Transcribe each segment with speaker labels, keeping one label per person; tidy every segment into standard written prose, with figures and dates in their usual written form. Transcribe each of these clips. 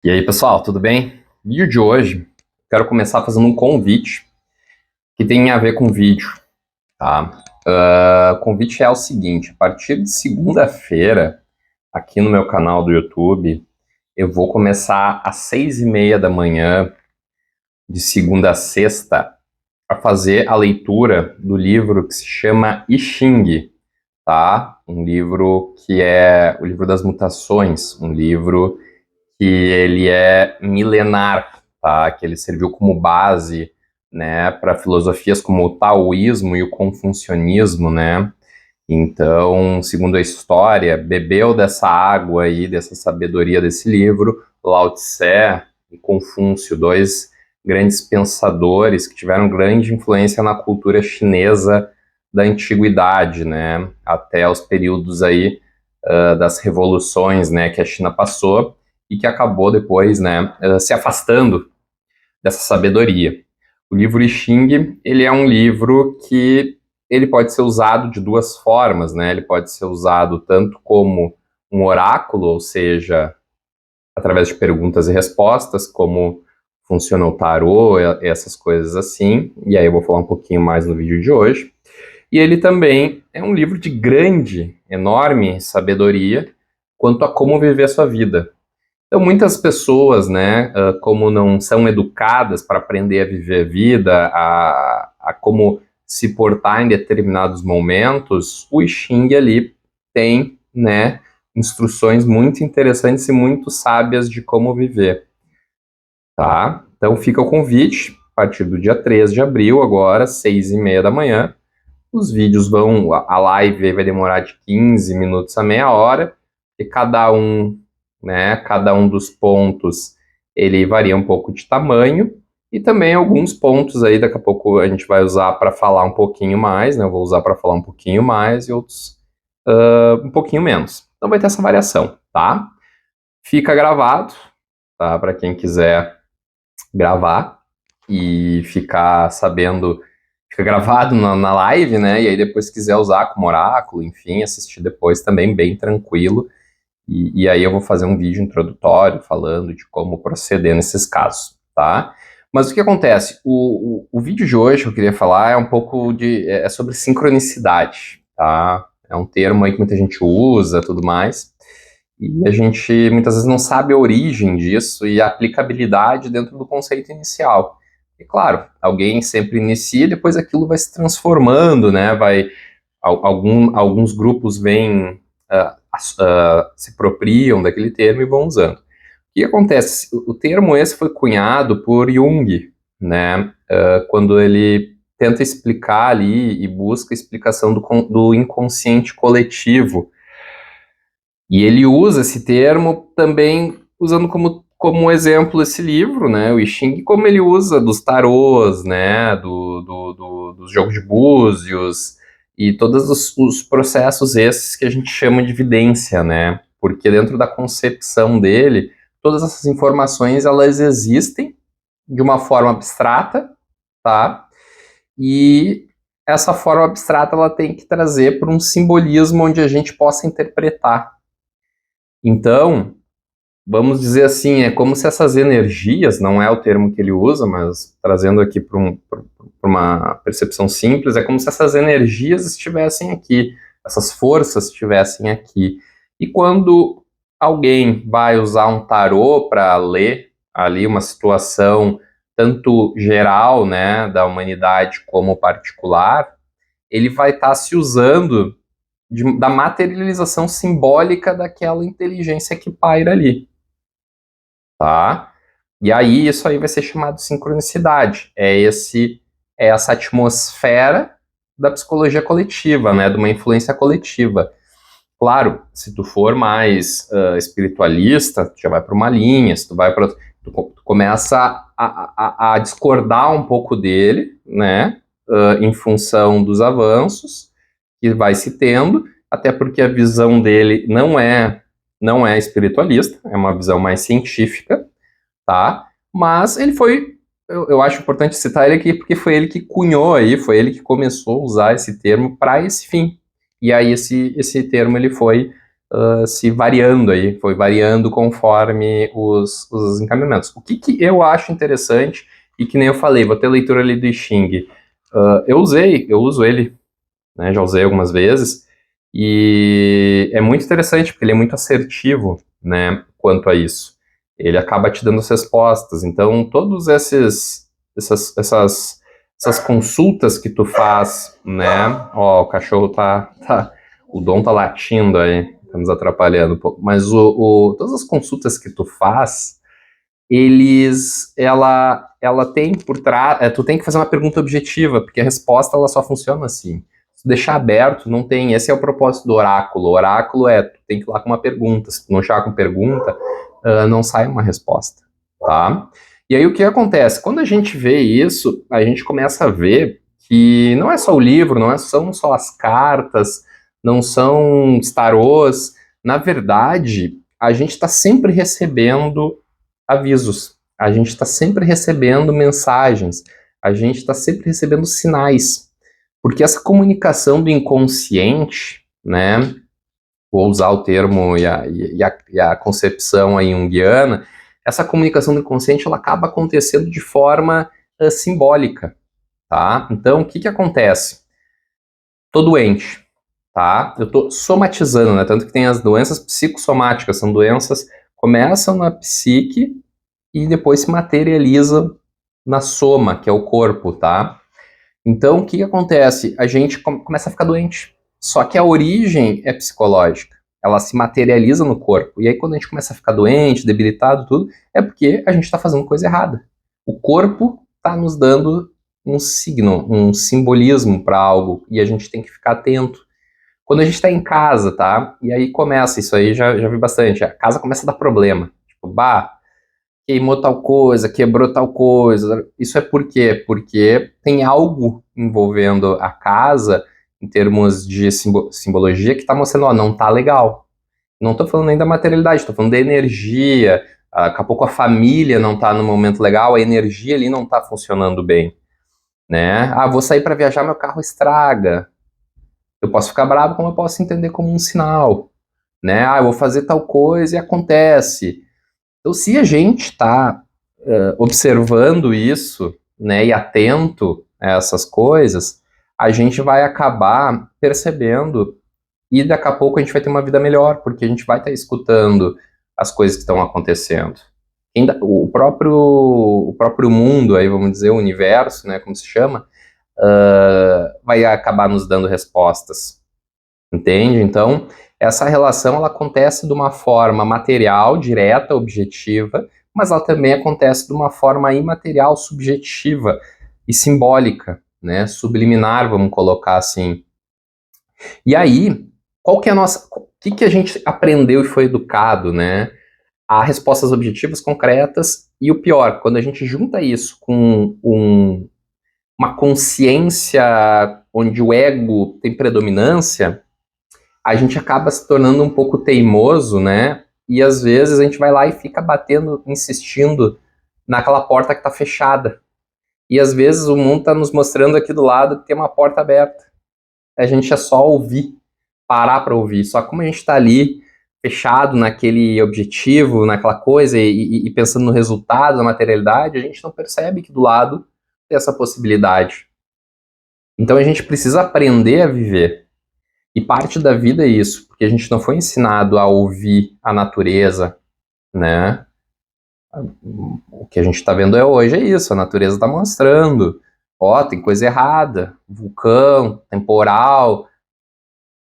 Speaker 1: E aí, pessoal, tudo bem? No vídeo de hoje, quero começar fazendo um convite que tem a ver com vídeo, tá? O convite é o seguinte: a partir de segunda-feira, aqui no meu canal do YouTube, eu vou começar às 6:30 da manhã, de segunda a sexta, a fazer a leitura do livro que se chama I Ching, tá? Um livro que é o livro das mutações, um livro que ele é milenar, tá? Que ele serviu como base, né, para filosofias como o taoísmo e o confucionismo, né? Então, segundo a história, bebeu dessa água aí, dessa sabedoria desse livro, Lao Tse e Confúcio, dois grandes pensadores que tiveram grande influência na cultura chinesa da antiguidade, né? Até os períodos aí das revoluções, né, que a China passou e que acabou depois, né, se afastando dessa sabedoria. O livro I Ching, ele é um livro que ele pode ser usado de duas formas, né? Ele pode ser usado tanto como um oráculo, ou seja, através de perguntas e respostas, como funciona o tarô, essas coisas assim. E aí eu vou falar um pouquinho mais no vídeo de hoje. E ele também é um livro de grande, enorme sabedoria quanto a como viver a sua vida. Então, muitas pessoas, né, como não são educadas para aprender a viver a vida, a como se portar em determinados momentos, o I Ching ali tem, né, instruções muito interessantes e muito sábias de como viver, tá? Então, fica o convite, a partir do dia 13 de abril, agora, 6:30 da manhã, os vídeos vão, a live vai demorar de 15 minutos a meia hora, e cada um, né, cada um dos pontos, ele varia um pouco de tamanho, e também alguns pontos aí, daqui a pouco a gente vai usar para falar um pouquinho mais, né, eu vou usar para falar um pouquinho mais, e outros um pouquinho menos. Então vai ter essa variação, tá? Fica gravado, tá, para quem quiser gravar, e ficar sabendo, fica gravado na live, né? E aí depois se quiser usar como oráculo, enfim, assistir depois também bem tranquilo. E aí eu vou fazer um vídeo introdutório falando de como proceder nesses casos, tá? Mas o que acontece? O vídeo de hoje que eu queria falar é um pouco é sobre sincronicidade, tá? É um termo aí que muita gente usa, tudo mais. E a gente muitas vezes não sabe a origem disso e a aplicabilidade dentro do conceito inicial. E claro, alguém sempre inicia e depois aquilo vai se transformando, né? Alguns grupos vêm, se apropriam daquele termo e vão usando. O que acontece? O termo esse foi cunhado por Jung, né? Quando ele tenta explicar ali e busca a explicação do inconsciente coletivo, e ele usa esse termo também usando como exemplo esse livro, né, o I Ching, como ele usa dos tarôs, né, dos jogos de búzios e todos os processos esses que a gente chama de evidência, né, porque dentro da concepção dele, todas essas informações, elas existem de uma forma abstrata, tá, e essa forma abstrata ela tem que trazer para um simbolismo onde a gente possa interpretar. Então, vamos dizer assim, é como se essas energias, não é o termo que ele usa, mas trazendo aqui para uma percepção simples, é como se essas energias estivessem aqui, essas forças estivessem aqui. E quando alguém vai usar um tarô para ler ali uma situação tanto geral, né, da humanidade como particular, ele vai estar se usando da materialização simbólica daquela inteligência que paira ali, tá? E aí isso aí vai ser chamado de sincronicidade. É essa atmosfera da psicologia coletiva, né? De uma influência coletiva. Claro, se tu for mais espiritualista, tu já vai para uma linha, se tu vai para tu começa a discordar um pouco dele, né? Em função dos avanços que vai se tendo, até porque a visão dele não é espiritualista, é uma visão mais científica, tá? Mas ele foi, eu acho importante citar ele aqui porque foi ele que cunhou aí, foi ele que começou a usar esse termo para esse fim. E aí esse termo ele foi se variando aí, foi variando conforme os encaminhamentos. O que eu acho interessante, e que nem eu falei, vou ter leitura ali do I Ching, eu uso ele, né, já usei algumas vezes, e é muito interessante, porque ele é muito assertivo, né, quanto a isso. Ele acaba te dando as respostas, então todos essas consultas que tu faz, né, ó, o cachorro o Dom tá latindo aí, tá nos atrapalhando um pouco, mas todas as consultas que tu faz, ela tem por trás, tu tem que fazer uma pergunta objetiva, porque a resposta ela só funciona assim. Se tu deixar aberto, não tem, esse é o propósito do oráculo. O oráculo tu tem que ir lá com uma pergunta, se tu não chegar com pergunta, não sai uma resposta, tá? E aí o que acontece? Quando a gente vê isso, a gente começa a ver que não é só o livro, são só as cartas, não são os tarôs, na verdade, a gente está sempre recebendo avisos, a gente está sempre recebendo mensagens, a gente está sempre recebendo sinais, porque essa comunicação do inconsciente, né, vou usar o termo e a concepção aí junguiana, essa comunicação do inconsciente ela acaba acontecendo de forma simbólica, tá? Então, o que acontece? Tô doente, tá? Eu tô somatizando, né? Tanto que tem as doenças psicossomáticas, são doenças que começam na psique e depois se materializa na soma, que é o corpo, tá? Então, o que acontece? A gente começa a ficar doente. Só que a origem é psicológica. Ela se materializa no corpo. E aí, quando a gente começa a ficar doente, debilitado, tudo, é porque a gente está fazendo coisa errada. O corpo está nos dando um signo, um simbolismo para algo. E a gente tem que ficar atento. Quando a gente está em casa, tá? E aí começa, isso aí já vi bastante. A casa começa a dar problema. Tipo, queimou tal coisa, quebrou tal coisa. Isso é por quê? Porque tem algo envolvendo a casa, em termos de simbologia, que está mostrando, ó, não tá legal. Não estou falando nem da materialidade, estou falando da energia. Daqui a pouco a família não está no momento legal, a energia ali não está funcionando bem. Né? Vou sair para viajar, meu carro estraga. Eu posso ficar bravo, como eu posso entender como um sinal. Né? Eu vou fazer tal coisa e acontece. Então, se a gente está observando isso, né, e atento a essas coisas, a gente vai acabar percebendo e daqui a pouco a gente vai ter uma vida melhor, porque a gente vai estar escutando as coisas que estão acontecendo. O próprio mundo, aí vamos dizer, o universo, né, como se chama, vai acabar nos dando respostas, entende? Então, essa relação ela acontece de uma forma material, direta, objetiva, mas ela também acontece de uma forma imaterial, subjetiva e simbólica, né? Subliminar, vamos colocar assim. E aí, qual que é a nossa, o que a gente aprendeu e foi educado, né? A respostas objetivas, concretas, e o pior, quando a gente junta isso com uma consciência onde o ego tem predominância, a gente acaba se tornando um pouco teimoso, né? E às vezes a gente vai lá e fica batendo, insistindo naquela porta que está fechada. E às vezes o mundo está nos mostrando aqui do lado que tem uma porta aberta. A gente é só ouvir, parar para ouvir. Só como a gente está ali fechado naquele objetivo, naquela coisa e pensando no resultado, na materialidade, a gente não percebe que do lado tem essa possibilidade. Então a gente precisa aprender a viver. E parte da vida é isso, porque a gente não foi ensinado a ouvir a natureza, né? O que a gente está vendo hoje é isso, a natureza está mostrando, ó, tem coisa errada, vulcão, temporal,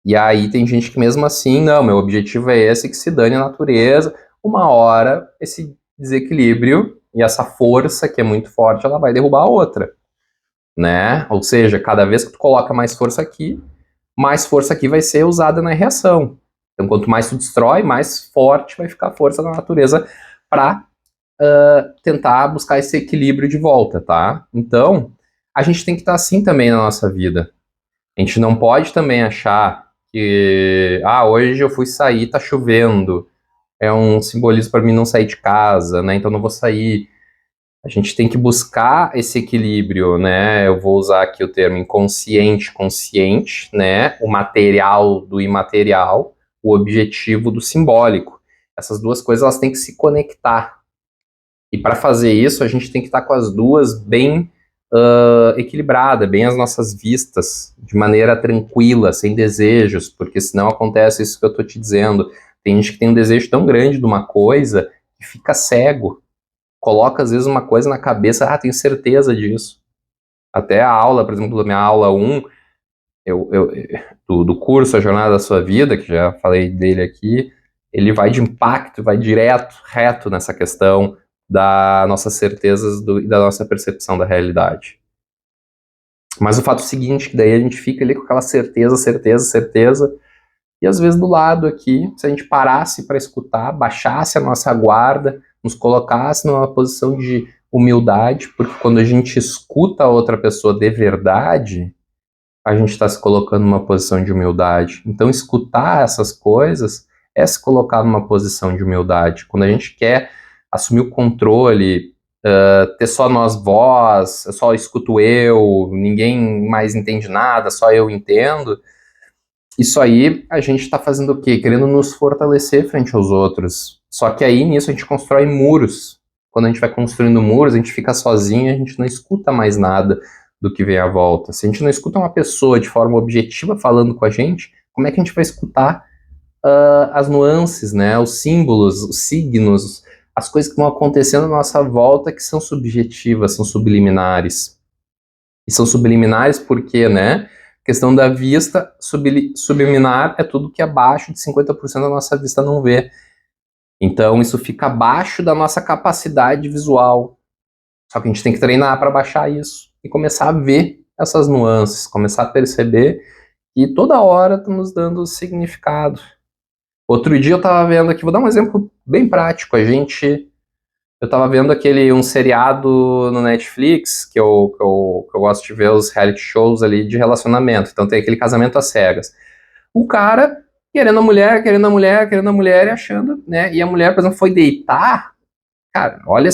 Speaker 1: e aí tem gente que mesmo assim, não, meu objetivo é esse, que se dane a natureza, uma hora esse desequilíbrio e essa força que é muito forte, ela vai derrubar a outra, né? Ou seja, cada vez que tu coloca mais força aqui vai ser usada na reação. Então, quanto mais tu destrói, mais forte vai ficar a força da natureza para tentar buscar esse equilíbrio de volta, tá? Então, a gente tem que estar assim também na nossa vida. A gente não pode também achar que, hoje eu fui sair, tá chovendo, é um simbolismo para mim não sair de casa, né? Então não vou sair. A gente tem que buscar esse equilíbrio, né? Eu vou usar aqui o termo inconsciente, consciente, né? O material do imaterial, o objetivo do simbólico. Essas duas coisas elas têm que se conectar. E para fazer isso, a gente tem que estar com as duas bem equilibrada, bem as nossas vistas, de maneira tranquila, sem desejos, porque senão acontece isso que eu estou te dizendo. Tem gente que tem um desejo tão grande de uma coisa que fica cego, coloca às vezes uma coisa na cabeça, tenho certeza disso. Até a aula, por exemplo, da minha aula 1, do curso A Jornada da Sua Vida, que já falei dele aqui, ele vai de impacto, vai direto, reto nessa questão das nossas certezas e da nossa percepção da realidade. Mas o fato é o seguinte, que daí a gente fica ali com aquela certeza, e às vezes do lado aqui, se a gente parasse para escutar, baixasse a nossa guarda, nos colocasse numa posição de humildade, porque quando a gente escuta a outra pessoa de verdade, a gente está se colocando numa posição de humildade. Então escutar essas coisas é se colocar numa posição de humildade. Quando a gente quer assumir o controle, ter só nós voz, só escuto eu, ninguém mais entende nada, só eu entendo, isso aí a gente está fazendo o quê? Querendo nos fortalecer frente aos outros. Só que aí nisso a gente constrói muros. Quando a gente vai construindo muros, a gente fica sozinho, a gente não escuta mais nada do que vem à volta. Se a gente não escuta uma pessoa de forma objetiva falando com a gente, como é que a gente vai escutar as nuances, né? Os símbolos, os signos, as coisas que vão acontecendo à nossa volta que são subjetivas, são subliminares. E são subliminares porque, né? A questão da vista, subliminar é tudo que abaixo de 50% da nossa vista não vê. Então isso fica abaixo da nossa capacidade visual. Só que a gente tem que treinar para baixar isso e começar a ver essas nuances, começar a perceber que toda hora está nos dando significado. Outro dia eu estava vendo aqui, vou dar um exemplo bem prático, eu estava vendo um seriado no Netflix, que eu gosto de ver os reality shows ali de relacionamento, então tem aquele Casamento às Cegas. O cara querendo a mulher, e achando, né, e a mulher, por exemplo, foi deitar, cara, olha a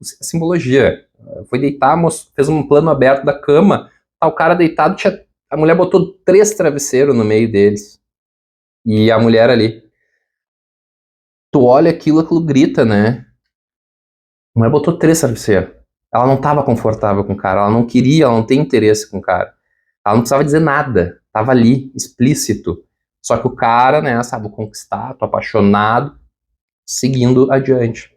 Speaker 1: simbologia, foi deitar, fez um plano aberto da cama, tá o cara deitado, a mulher botou 3 travesseiros no meio deles. E a mulher ali. Tu olha aquilo grita, né? A mulher botou 3 travesseiros. Ela não estava confortável com o cara, ela não queria, ela não tem interesse com o cara. Ela não precisava dizer nada, tava ali, explícito. Só que o cara, né, sabe, conquistar, tô apaixonado, seguindo adiante.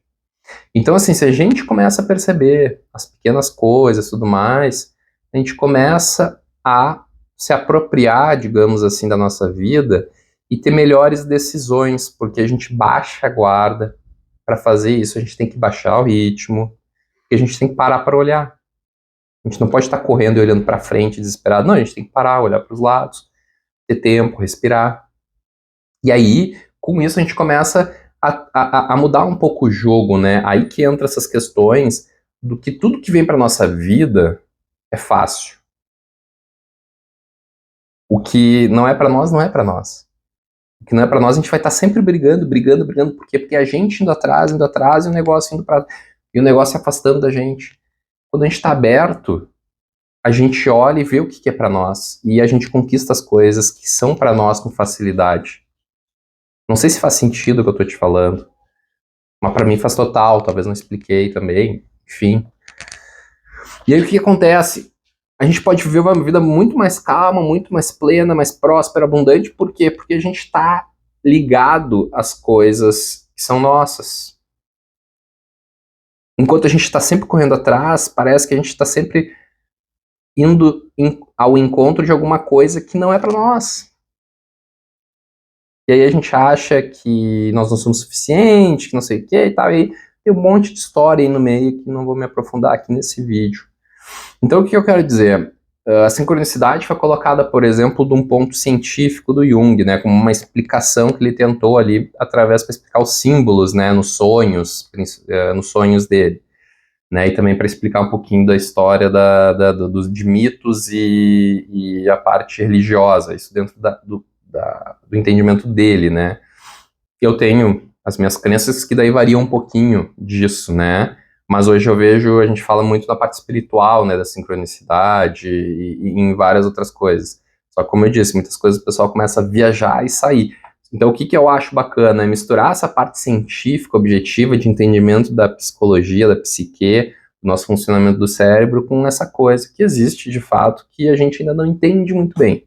Speaker 1: Então, assim, se a gente começa a perceber as pequenas coisas e tudo mais, a gente começa a se apropriar, digamos assim, da nossa vida e ter melhores decisões, porque a gente baixa a guarda. Para fazer isso, a gente tem que baixar o ritmo, e a gente tem que parar para olhar. A gente não pode estar correndo e olhando para frente, desesperado. Não, a gente tem que parar, olhar para os lados, ter tempo, respirar. E aí, com isso, a gente começa a mudar um pouco o jogo, né? Aí que entra essas questões do que tudo que vem para nossa vida é fácil. O que não é para nós, não é para nós. O que não é para nós, a gente vai estar sempre brigando. Por quê? Porque a gente indo atrás, e o negócio indo para e o negócio se afastando da gente. Quando a gente está aberto, a gente olha e vê o que é para nós. E a gente conquista as coisas que são para nós com facilidade. Não sei se faz sentido o que eu tô te falando, mas para mim faz total, talvez não expliquei também, enfim. E aí o que acontece? A gente pode viver uma vida muito mais calma, muito mais plena, mais próspera, abundante, por quê? Porque a gente está ligado às coisas que são nossas. Enquanto a gente está sempre correndo atrás, parece que a gente está sempre indo ao encontro de alguma coisa que não é para nós. E aí a gente acha que nós não somos suficientes, que não sei o que e tal, e tem um monte de história aí no meio que não vou me aprofundar aqui nesse vídeo. Então o que eu quero dizer? A sincronicidade foi colocada, por exemplo, de um ponto científico do Jung, né, como uma explicação que ele tentou ali, através para explicar os símbolos, né, nos sonhos dele. Né, e também para explicar um pouquinho da história de mitos e a parte religiosa, isso dentro do entendimento dele, né. Eu tenho as minhas crenças que daí variam um pouquinho disso, né, mas hoje eu vejo, a gente fala muito da parte espiritual, né, da sincronicidade e em várias outras coisas. Só que, como eu disse, muitas coisas o pessoal começa a viajar e sair. Então, o que eu acho bacana é misturar essa parte científica, objetiva, de entendimento da psicologia, da psique, do nosso funcionamento do cérebro, com essa coisa que existe de fato, que a gente ainda não entende muito bem,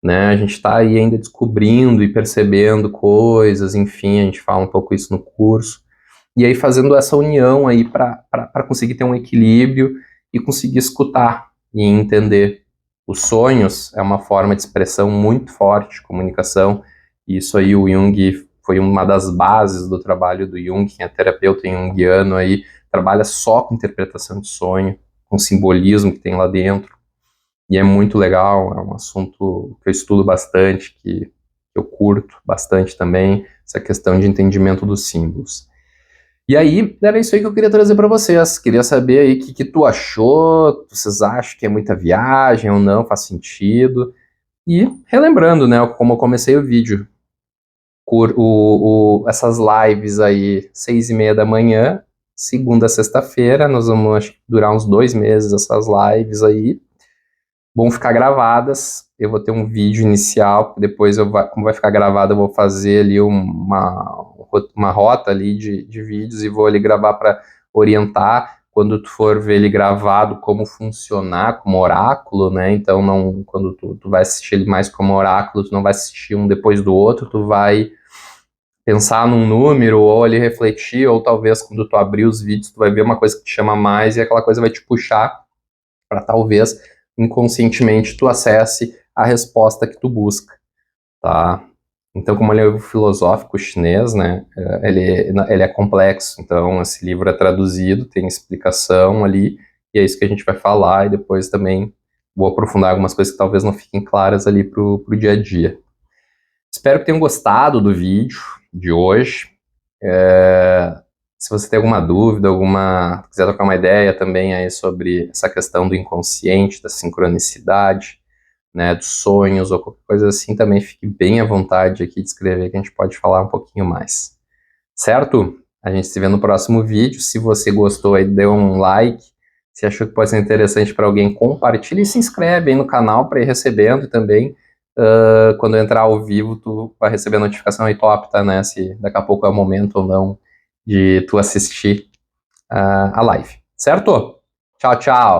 Speaker 1: né? A gente está aí ainda descobrindo e percebendo coisas, enfim, a gente fala um pouco isso no curso, e aí fazendo essa união aí para conseguir ter um equilíbrio e conseguir escutar e entender. Os sonhos é uma forma de expressão muito forte de comunicação, e isso aí o Jung foi uma das bases do trabalho do Jung, quem é terapeuta junguiano aí, trabalha só com interpretação de sonho, com simbolismo que tem lá dentro, e é muito legal, é um assunto que eu estudo bastante, que eu curto bastante também, essa questão de entendimento dos símbolos. E aí, era isso aí que eu queria trazer para vocês. Queria saber aí o que tu achou, vocês acham que é muita viagem ou não, faz sentido? E relembrando, né, como eu comecei o vídeo, essas lives aí, 6h30 da manhã, segunda a sexta-feira, nós vamos, acho que, durar uns 2 meses essas lives aí, vão ficar gravadas, eu vou ter um vídeo inicial, depois como vai ficar gravado, eu vou fazer ali uma rota ali de vídeos e vou ali gravar para orientar quando tu for ver ele gravado como funcionar como oráculo, né? Então não, quando tu vai assistir ele mais como oráculo, tu não vai assistir um depois do outro, tu vai pensar num número ou ali refletir, ou talvez quando tu abrir os vídeos tu vai ver uma coisa que te chama mais e aquela coisa vai te puxar para talvez inconscientemente tu acesse a resposta que tu busca, tá? Então, como ele é um filosófico chinês, né, ele é complexo, então esse livro é traduzido, tem explicação ali, e é isso que a gente vai falar, e depois também vou aprofundar algumas coisas que talvez não fiquem claras ali pro dia a dia. Espero que tenham gostado do vídeo de hoje. Se você tem alguma dúvida, quiser trocar uma ideia também aí sobre essa questão do inconsciente, da sincronicidade, né, dos sonhos ou qualquer coisa assim, também fique bem à vontade aqui de escrever que a gente pode falar um pouquinho mais. Certo? A gente se vê no próximo vídeo. Se você gostou aí, dê um like. Se achou que pode ser interessante para alguém, compartilha e se inscreve aí no canal para ir recebendo também. Quando eu entrar ao vivo, tu vai receber a notificação aí, tu opta, né, se daqui a pouco é o momento ou não de tu assistir a live. Certo? Tchau, tchau!